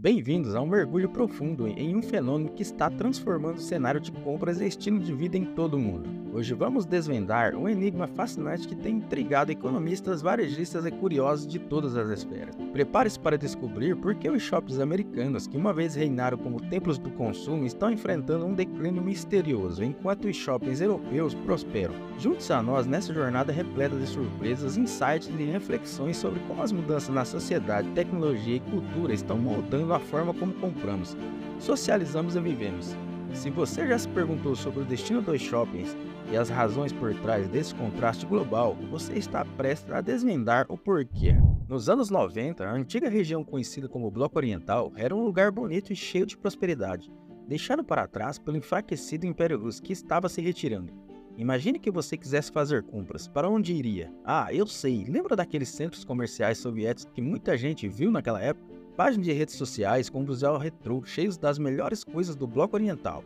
Bem-vindos a um mergulho profundo em um fenômeno que está transformando o cenário de compras e estilo de vida em todo o mundo. Hoje vamos desvendar um enigma fascinante que tem intrigado economistas, varejistas e curiosos de todas as esferas. Prepare-se para descobrir por que os shoppings americanos, que uma vez reinaram como templos do consumo, estão enfrentando um declínio misterioso, enquanto os shoppings europeus prosperam. Junte-se a nós nessa jornada repleta de surpresas, insights e reflexões sobre como as mudanças na sociedade, tecnologia e cultura estão moldando a forma como compramos, socializamos e vivemos. Se você já se perguntou sobre o destino dos shoppings e as razões por trás desse contraste global, você está prestes a desvendar o porquê. Nos anos 90, a antiga região conhecida como Bloco Oriental era um lugar bonito e cheio de prosperidade, deixado para trás pelo enfraquecido Império Russo que estava se retirando. Imagine que você quisesse fazer compras. Para onde iria? Ah, eu sei. Lembra daqueles centros comerciais soviéticos que muita gente viu naquela época? Páginas de redes sociais com um visual retrô, cheios das melhores coisas do Bloco Oriental.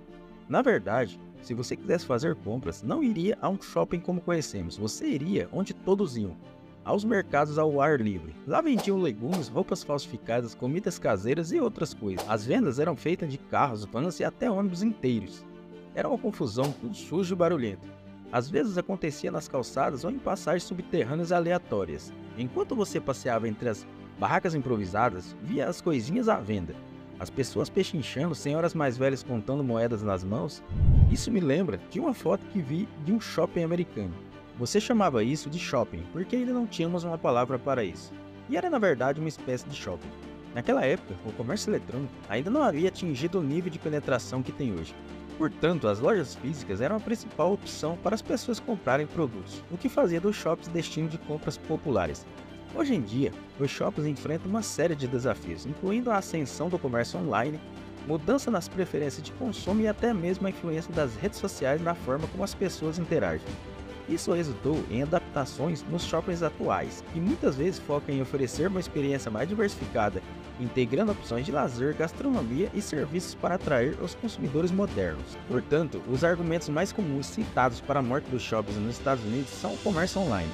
Na verdade, se você quisesse fazer compras, não iria a um shopping como conhecemos. Você iria onde todos iam. Aos mercados ao ar livre. Lá vendiam legumes, roupas falsificadas, comidas caseiras e outras coisas. As vendas eram feitas de carros, vans e até ônibus inteiros. Era uma confusão, tudo sujo e barulhento. Às vezes acontecia nas calçadas ou em passagens subterrâneas aleatórias. Enquanto você passeava entre as barracas improvisadas, via as coisinhas à venda. As pessoas pechinchando, senhoras mais velhas contando moedas nas mãos. Isso me lembra de uma foto que vi de um shopping americano. Você chamava isso de shopping, porque ainda não tínhamos uma palavra para isso. E era na verdade uma espécie de shopping. Naquela época, o comércio eletrônico ainda não havia atingido o nível de penetração que tem hoje. Portanto, as lojas físicas eram a principal opção para as pessoas comprarem produtos, o que fazia dos shoppings destino de compras populares. Hoje em dia, os shoppings enfrentam uma série de desafios, incluindo a ascensão do comércio online, mudança nas preferências de consumo e até mesmo a influência das redes sociais na forma como as pessoas interagem. Isso resultou em adaptações nos shoppings atuais, que muitas vezes focam em oferecer uma experiência mais diversificada, integrando opções de lazer, gastronomia e serviços para atrair os consumidores modernos. Portanto, os argumentos mais comuns citados para a morte dos shoppings nos Estados Unidos são o comércio online.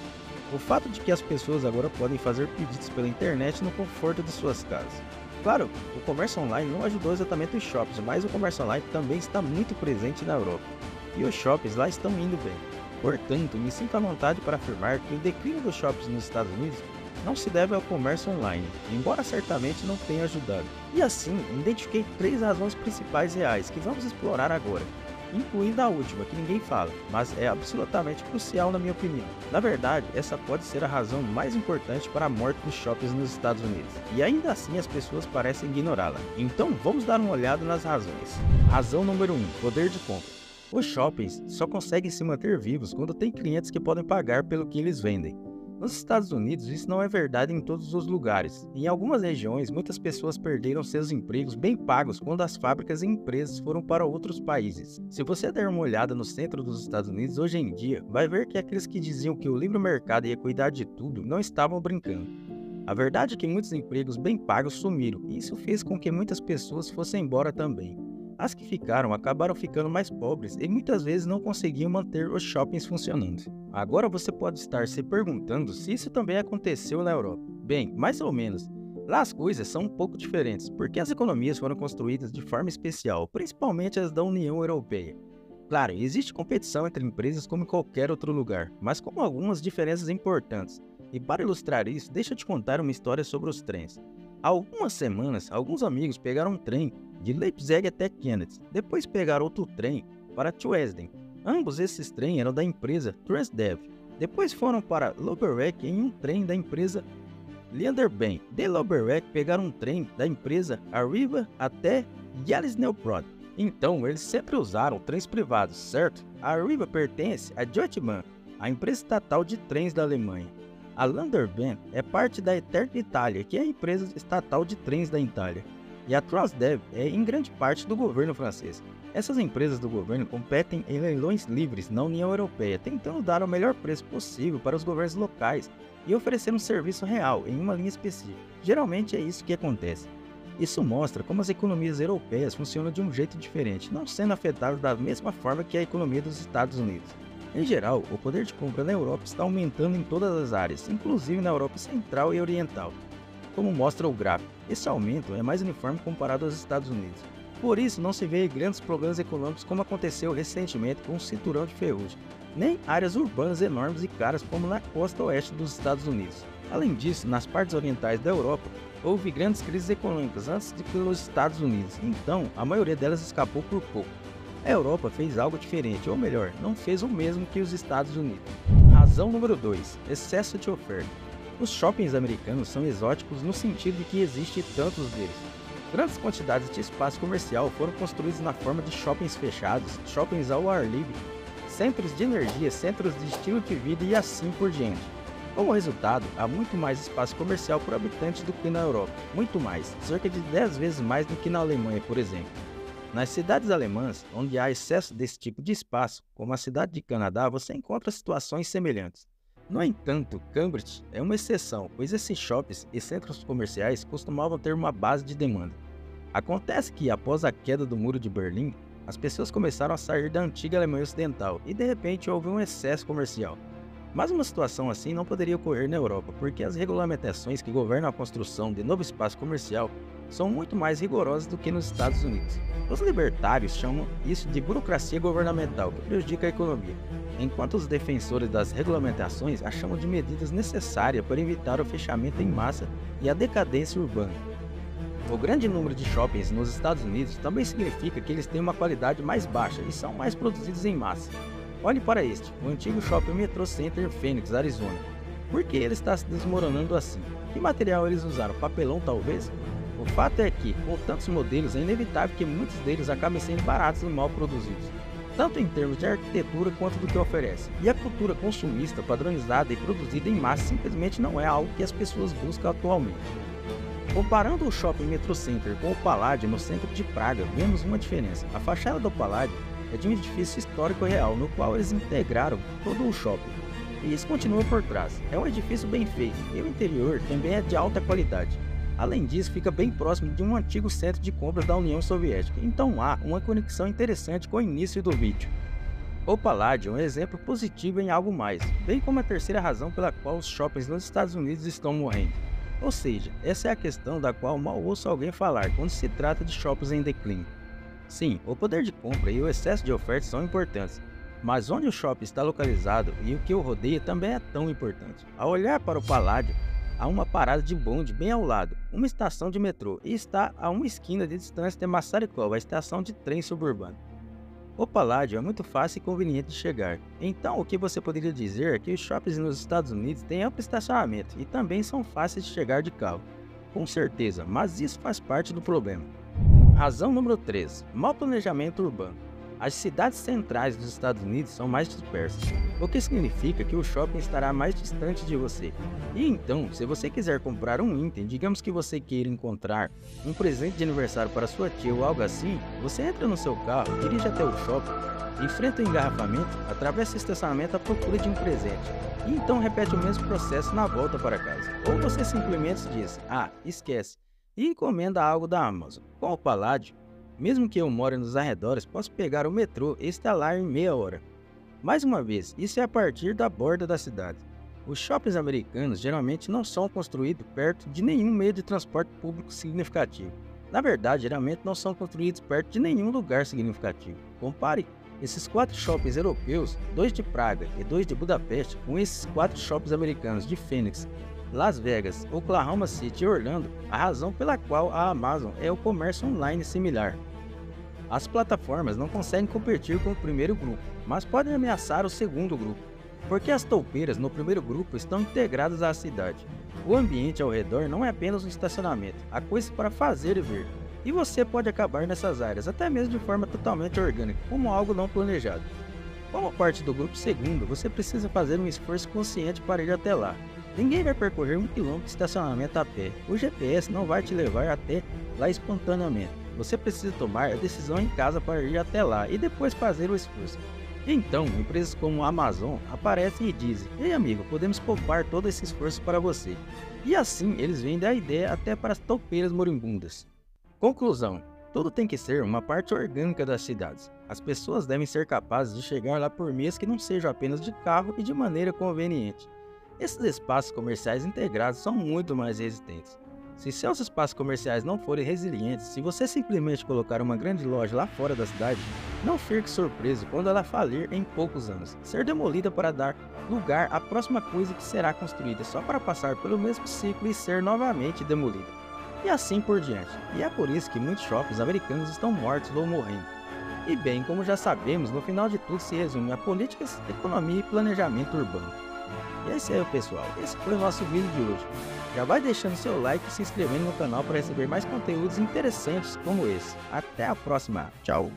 O fato de que as pessoas agora podem fazer pedidos pela internet no conforto de suas casas. Claro, o comércio online não ajudou exatamente os shoppings, mas o comércio online também está muito presente na Europa. E os shoppings lá estão indo bem. Portanto, me sinto à vontade para afirmar que o declínio dos shoppings nos Estados Unidos não se deve ao comércio online, embora certamente não tenha ajudado. E assim, identifiquei 3 razões principais reais que vamos explorar agora, incluindo a última, que ninguém fala, mas é absolutamente crucial na minha opinião. Na verdade, essa pode ser a razão mais importante para a morte dos shoppings nos Estados Unidos, e ainda assim as pessoas parecem ignorá-la. Então vamos dar uma olhada nas razões. Razão número 1, poder de compra. Os shoppings só conseguem se manter vivos quando tem clientes que podem pagar pelo que eles vendem. Nos Estados Unidos, isso não é verdade em todos os lugares. Em algumas regiões, muitas pessoas perderam seus empregos bem pagos quando as fábricas e empresas foram para outros países. Se você der uma olhada no centro dos Estados Unidos hoje em dia, vai ver que aqueles que diziam que o livre mercado ia cuidar de tudo não estavam brincando. A verdade é que muitos empregos bem pagos sumiram, e isso fez com que muitas pessoas fossem embora também. As que ficaram acabaram ficando mais pobres e muitas vezes não conseguiam manter os shoppings funcionando. Agora você pode estar se perguntando se isso também aconteceu na Europa. Bem, mais ou menos. Lá as coisas são um pouco diferentes, porque as economias foram construídas de forma especial, principalmente as da União Europeia. Claro, existe competição entre empresas como em qualquer outro lugar, mas com algumas diferenças importantes. E para ilustrar isso, deixa eu te contar uma história sobre os trens. Há algumas semanas, alguns amigos pegaram um trem de Leipzig até Chemnitz, depois pegaram outro trem para Dresden. Ambos esses trens eram da empresa Transdev. Depois foram para Lübeck em um trem da empresa Leanderbahn. De Lübeck pegaram um trem da empresa Arriva até Jalisneaubrod. Então, eles sempre usaram trens privados, certo? A Arriva pertence à Deutsche Bahn, a empresa estatal de trens da Alemanha. A Leanderbahn é parte da Eterna Itália, que é a empresa estatal de trens da Itália. E a Transdev é em grande parte do governo francês. Essas empresas do governo competem em leilões livres na União Europeia, tentando dar o melhor preço possível para os governos locais e oferecer um serviço real em uma linha específica. Geralmente é isso que acontece. Isso mostra como as economias europeias funcionam de um jeito diferente, não sendo afetadas da mesma forma que a economia dos Estados Unidos. Em geral, o poder de compra na Europa está aumentando em todas as áreas, inclusive na Europa Central e Oriental. como mostra o gráfico. Esse aumento é mais uniforme comparado aos Estados Unidos. Por isso, não se vê grandes problemas econômicos como aconteceu recentemente com o cinturão de ferrugem, nem áreas urbanas enormes e caras como na costa oeste dos Estados Unidos. Além disso, nas partes orientais da Europa, houve grandes crises econômicas antes de que nos Estados Unidos, então a maioria delas escapou por pouco. A Europa fez algo diferente, ou melhor, não fez o mesmo que os Estados Unidos. Razão número 2. Excesso de oferta. Os shoppings americanos são exóticos no sentido de que existem tantos deles. Grandes quantidades de espaço comercial foram construídos na forma de shoppings fechados, shoppings ao ar livre, centros de energia, centros de estilo de vida e assim por diante. Como resultado, há muito mais espaço comercial por habitante do que na Europa, muito mais, cerca de 10 vezes mais do que na Alemanha, por exemplo. Nas cidades alemãs, onde há excesso desse tipo de espaço, como a cidade de Canadá, você encontra situações semelhantes. No entanto, Cambridge é uma exceção, pois esses shoppings e centros comerciais costumavam ter uma base de demanda. Acontece que, após a queda do Muro de Berlim, as pessoas começaram a sair da antiga Alemanha Ocidental e de repente houve um excesso comercial. Mas uma situação assim não poderia ocorrer na Europa, porque as regulamentações que governam a construção de novo espaço comercial são muito mais rigorosas do que nos Estados Unidos. Os libertários chamam isso de burocracia governamental, que prejudica a economia, enquanto os defensores das regulamentações a chamam de medidas necessárias para evitar o fechamento em massa e a decadência urbana. O grande número de shoppings nos Estados Unidos também significa que eles têm uma qualidade mais baixa e são mais produzidos em massa. Olhe para este, o antigo shopping Metro Center em Phoenix, Arizona. Por que ele está se desmoronando assim? Que material eles usaram? Papelão talvez? O fato é que, com tantos modelos, é inevitável que muitos deles acabem sendo baratos e mal produzidos, tanto em termos de arquitetura quanto do que oferece. E a cultura consumista padronizada e produzida em massa simplesmente não é algo que as pessoas buscam atualmente. Comparando o shopping Metro Center com o Palladio no centro de Praga, vemos uma diferença. A fachada do Palladio é de um edifício histórico real, no qual eles integraram todo o shopping. E isso continua por trás. É um edifício bem feito, e o interior também é de alta qualidade. Além disso, fica bem próximo de um antigo centro de compras da União Soviética, então há uma conexão interessante com o início do vídeo. O Palladio é um exemplo positivo em algo mais, bem como a terceira razão pela qual os shoppings nos Estados Unidos estão morrendo. Ou seja, essa é a questão da qual mal ouço alguém falar quando se trata de shoppings em declínio. Sim, o poder de compra e o excesso de oferta são importantes, mas onde o shopping está localizado e o que o rodeia também é tão importante. Ao olhar para o Palladio, há uma parada de bonde bem ao lado, uma estação de metrô, e está a uma esquina de distância de Massaricov, a estação de trem suburbano. O Palladio é muito fácil e conveniente de chegar, então o que você poderia dizer é que os shoppings nos Estados Unidos têm amplo estacionamento e também são fáceis de chegar de carro. Com certeza, mas isso faz parte do problema. Razão número 3. Mau planejamento urbano. As cidades centrais dos Estados Unidos são mais dispersas, o que significa que o shopping estará mais distante de você. E então, se você quiser comprar um item, digamos que você queira encontrar um presente de aniversário para sua tia ou algo assim, você entra no seu carro, dirige até o shopping, enfrenta o engarrafamento, atravessa o estacionamento à procura de um presente, e então repete o mesmo processo na volta para casa. Ou você simplesmente diz, esquece, e encomenda algo da Amazon. Com o Palladio, mesmo que eu more nos arredores, posso pegar o metrô e estar lá em meia hora. Mais uma vez, isso é a partir da borda da cidade. Os shoppings americanos geralmente não são construídos perto de nenhum meio de transporte público significativo. Na verdade, geralmente não são construídos perto de nenhum lugar significativo. Compare esses 4 shoppings europeus, 2 de Praga e 2 de Budapeste, com esses 4 shoppings americanos de Phoenix, Las Vegas, Oklahoma City e Orlando, a razão pela qual a Amazon é o comércio online similar. As plataformas não conseguem competir com o primeiro grupo, mas podem ameaçar o segundo grupo, porque as toupeiras no primeiro grupo estão integradas à cidade. O ambiente ao redor não é apenas um estacionamento, há coisas para fazer e ver, e você pode acabar nessas áreas, até mesmo de forma totalmente orgânica, como algo não planejado. Como parte do grupo segundo, você precisa fazer um esforço consciente para ir até lá. Ninguém vai percorrer 1 km de estacionamento a pé, o GPS não vai te levar até lá espontaneamente. Você precisa tomar a decisão em casa para ir até lá e depois fazer o esforço. Então, empresas como a Amazon aparecem e dizem, ei amigo, podemos poupar todo esse esforço para você. E assim, eles vendem a ideia até para as toupeiras moribundas. Conclusão. Tudo tem que ser uma parte orgânica das cidades. As pessoas devem ser capazes de chegar lá por meios que não sejam apenas de carro e de maneira conveniente. Esses espaços comerciais integrados são muito mais resistentes. Se seus espaços comerciais não forem resilientes, se você simplesmente colocar uma grande loja lá fora da cidade, não fique surpreso quando ela falir em poucos anos, ser demolida para dar lugar à próxima coisa que será construída só para passar pelo mesmo ciclo e ser novamente demolida. E assim por diante. E é por isso que muitos shoppings americanos estão mortos ou morrendo. E bem, como já sabemos, no final de tudo se resume a políticas, economia e planejamento urbano. E é isso aí, pessoal. Esse foi o nosso vídeo de hoje. Já vai deixando seu like e se inscrevendo no canal para receber mais conteúdos interessantes como esse. Até a próxima. Tchau!